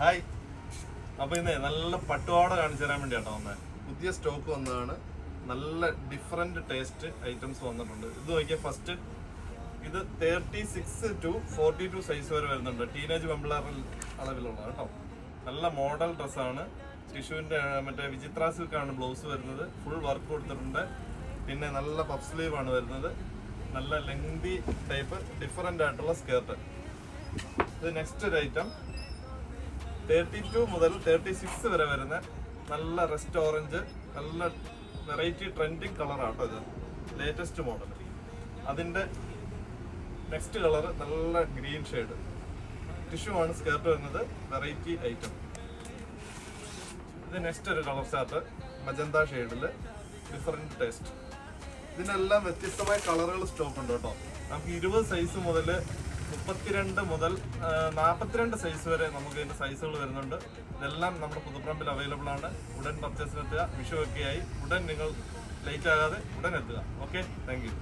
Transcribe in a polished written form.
Hi. അപ്പോൾ ഇന്നേ നല്ല പട്ടുപാവാട കാണിച്ചു തരാൻ വേണ്ടിയാട്ടോ വന്നത്. പുതിയ സ്റ്റോക്ക് വന്നതാണ്. നല്ല ഡിഫറെന്റ് ടേസ്റ്റ് ഐറ്റംസ് വന്നിട്ടുണ്ട്. ഇത് നോക്കിയാൽ ഫസ്റ്റ് ഇത് 36 to 42 സൈസ് വരെ വരുന്നുണ്ട്. ടീനേജ് പെമ്പിളറിൽ അളവിലുള്ള കേട്ടോ. നല്ല മോഡൽ ഡ്രസ്സാണ്. ടിഷ്യൂവിന്റെ മറ്റേ വിചിത്ര സിൽക്കാണ് ബ്ലൗസ് വരുന്നത്. ഫുൾ വർക്ക് കൊടുത്തിട്ടുണ്ട്. പിന്നെ നല്ല പഫ് സ്ലീവ് ആണ് വരുന്നത്. നല്ല ലെങ്തി ടൈപ്പ് ഡിഫറെന്റ് ആയിട്ടുള്ള സ്കേർട്ട്. ഇത് നെക്സ്റ്റ് ഒരു ഐറ്റം 32 മുതൽ 36 വരെ വരുന്ന നല്ല റെസ്റ്റ് ഓറഞ്ച്, നല്ല വെറൈറ്റി ട്രെൻഡിങ് കളറാട്ടോ. ഇത് ലേറ്റസ്റ്റ് മോഡൽ. അതിൻ്റെ നെക്സ്റ്റ് കളർ നല്ല ഗ്രീൻ ഷെയ്ഡ് ടിഷ്യൂ ആണ് സ്കേർട്ട് വരുന്നത്. Variety item. ഇത് നെക്സ്റ്റ് ഒരു കളർ ചാർട്ട് മജന്ത ഷെയ്ഡിൽ ഡിഫറെൻറ്റ് ടേസ്റ്റ്. ഇതിനെല്ലാം വ്യത്യസ്തമായ കളറുകൾ സ്റ്റോക്ക് ഉണ്ട് കേട്ടോ. നമുക്ക് 20 സൈസ് മുതൽ 32 മുതൽ 42 സൈസ് വരെ നമുക്ക് ഇതിന്റെ സൈസുകൾ വരുന്നുണ്ട്. ഇതെല്ലാം നമ്മുടെ പുതുപ്പറമ്പിൽ അവൈലബിൾ ആണ്. ഉടൻ പർച്ചേസിനെത്തുക. വിഷു ഒക്കെ ആയി. ഉടൻ നിങ്ങൾ ലേറ്റ് ആകാതെ ഉടൻ എത്തുക. Okay, thank you.